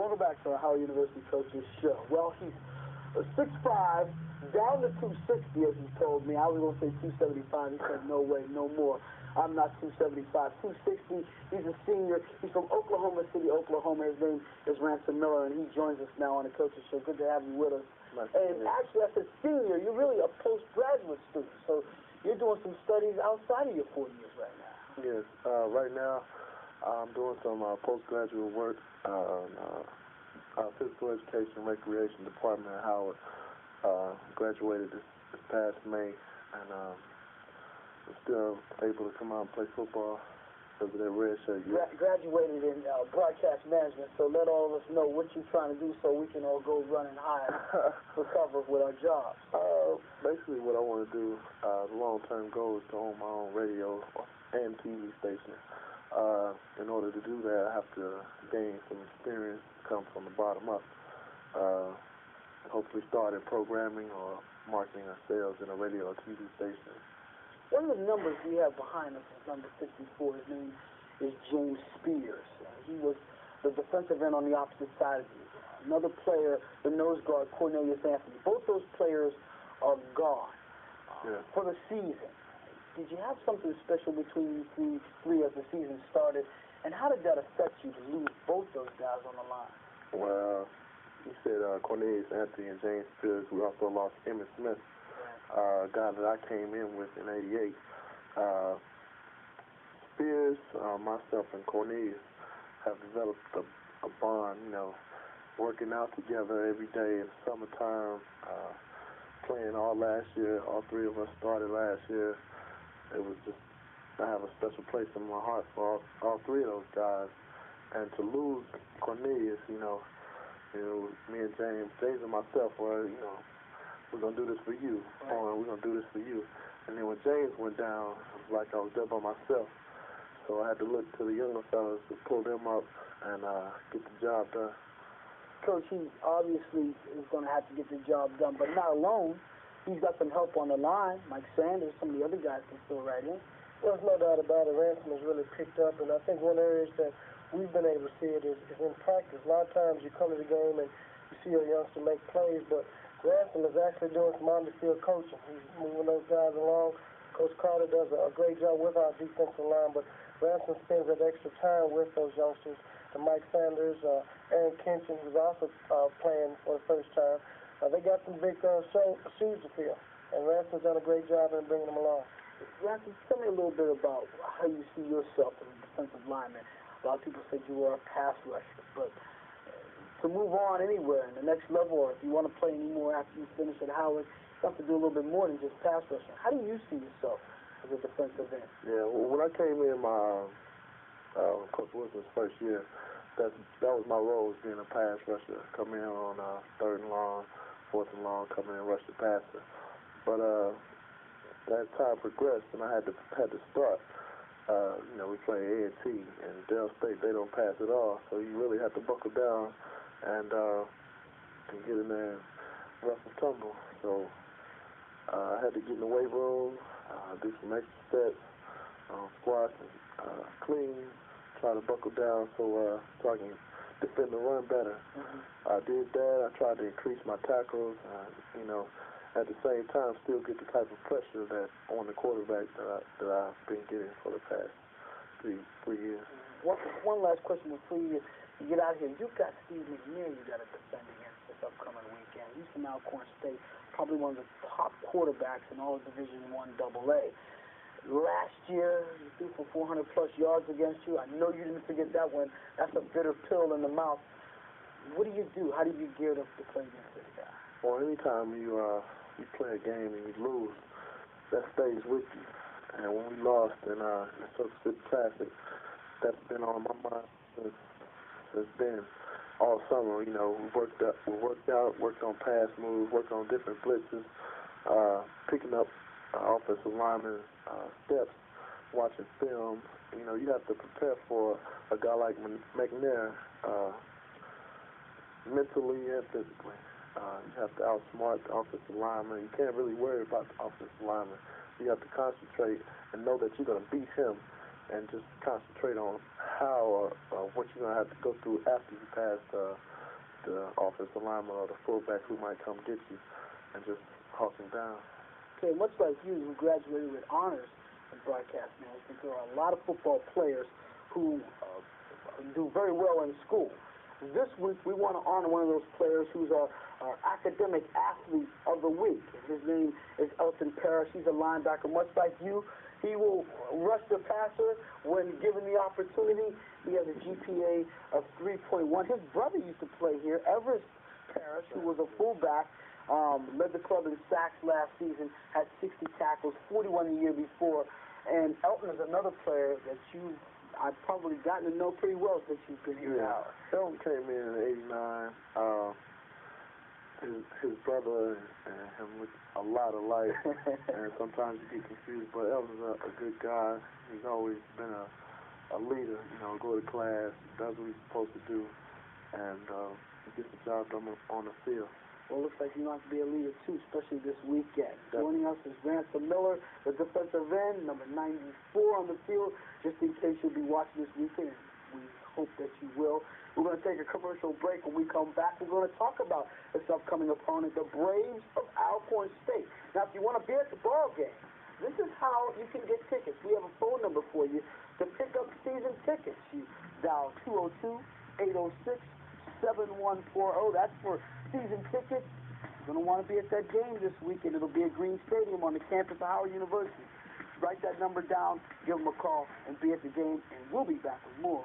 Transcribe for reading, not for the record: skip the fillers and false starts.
Welcome back to our Howard University Coaches Show. Well, he's 6'5", down to 260, as he told me. I was going to say 275. He said, no way, no more. I'm not 275, 260. He's a senior. He's from Oklahoma City, Oklahoma. His name is Ransom Miller, and he joins us now on the Coaches Show. Good to have you with us. And actually, as a senior, you're really a postgraduate student. So you're doing some studies outside of your 4 years right now. Yes. Right now, I'm doing some postgraduate work on physical education and recreation department at Howard. Graduated this past May, and I'm still able to come out and play football because of that red shirt. Graduated in broadcast management, so let all of us know what you're trying to do so we can all go run and hire for cover with our jobs. Basically, what I want to do, the long-term goal is to own my own radio and TV station. In order to do that, I have to gain some experience, come from the bottom up. Hopefully start in programming or marketing or sales in a radio or TV station. One of the numbers we have behind us is number 54. His name is James Spears. He was the defensive end on the opposite side of you. Another player, the nose guard, Cornelius Anthony. Both those players are gone for the season. Did you have something special between you three as the season started, and how did that affect you to lose both those guys on the line? Well, you said Cornelius Anthony and James Spears. We also lost Emmitt Smith, a guy that I came in with in '88. Spears, myself, and Cornelius have developed a bond, you know, working out together every day in the summertime, playing all last year. All three of us started last year. It was just, I have a special place in my heart for all three of those guys. And to lose Cornelius, you know, me and James and myself were, you know, we're going to do this for you. Or we're going to do this for you. And then when James went down, it was like I was there by myself. So I had to look to the younger fellas to pull them up and get the job done. Coach, he obviously is going to have to get the job done, but not alone. He's got some help on the line. Mike Sanders, some of the other guys can still right in. Well, there's no doubt about it. Ransom has really picked up, and I think one area that we've been able to see it is in practice. A lot of times you come to the game and you see a youngster make plays, but Ransom is actually doing some on-the-field coaching. He's moving those guys along. Coach Carter does a great job with our defensive line, but Ransom spends that extra time with those youngsters. And Mike Sanders, Aaron Kinchin, who's also playing for the first time. They got some big shoes to fill, and Ransom's done a great job in bringing them along. Ransom, tell me a little bit about how you see yourself as a defensive lineman. A lot of people said you were a pass rusher, but to move on anywhere in the next level, or if you want to play any more after you finish at Howard, you have to do a little bit more than just pass rushing. How do you see yourself as a defensive end? Yeah, well, when I came in my Coach Wilson's first year, that was my role, as being a pass rusher. Come in on third and long, fourth and long, come in and rush the passer. But as time progressed, and I had to start. You know, we play A&T, and Dell State, they don't pass at all. So you really have to buckle down and get in there and rough and tumble. So I had to get in the weight room, do some extra steps, squats, and clean, try to buckle down so I can defend the run better. I did that. I tried to increase my tackles, you know, at the same time still get the type of pressure that on the quarterback that I've been getting for the past three years. One last question before you get out of here. You've got Steve McNair you got to defend against this upcoming weekend. He's from Alcorn State, probably one of the top quarterbacks in all of Division I AA. Last year, he threw for 400-plus yards against you. I know you didn't forget that one. That's a bitter pill in the mouth. What do you do? How do you get geared up to play against this guy? Well, anytime you play a game and you lose, that stays with you. And when we lost in the Circle City Classic, that's been on my mind since then. All summer, you know, we worked out, worked on pass moves, worked on different blitzes, picking up offensive linemen steps, watching film. You know, you have to prepare for a guy like McNair mentally and physically. You have to outsmart the offensive lineman. You can't really worry about the offensive lineman. You have to concentrate and know that you're going to beat him, and just concentrate on how or what you're going to have to go through after you pass the offensive lineman or the fullback who might come get you and just hawk him down. Okay, much like you, who graduated with honors in broadcast management, there are a lot of football players who do very well in school. This week, we want to honor one of those players who's our academic athlete of the week. His name is Elton Parrish. He's a linebacker, much like you. He will rush the passer when given the opportunity. He has a GPA of 3.1. His brother used to play here, Everest Parrish, who was a fullback, led the club in sacks last season, had 60 tackles, 41 the year before. And Elton is another player that I've probably gotten to know pretty well since you've been here. Yeah, Elton came in '89. His brother and him look a lot alike, and sometimes you get confused. But Elton's a good guy. He's always been a leader. You know, go to class, does what he's supposed to do, and he gets the job done on the field. Well, it looks like you want to be a leader, too, especially this weekend. Joining us is Ransom Miller, the defensive end, number 94 on the field, just in case you'll be watching this weekend. We hope that you will. We're going to take a commercial break. When we come back, we're going to talk about this upcoming opponent, the Braves of Alcorn State. Now, if you want to be at the ball game, this is how you can get tickets. We have a phone number for you to pick up season tickets. You dial 202-806-7140. That's for season tickets. You're going to want to be at that game this weekend. It'll be at Green Stadium on the campus of Howard University. Write that number down, give them a call, and be at the game, and we'll be back with more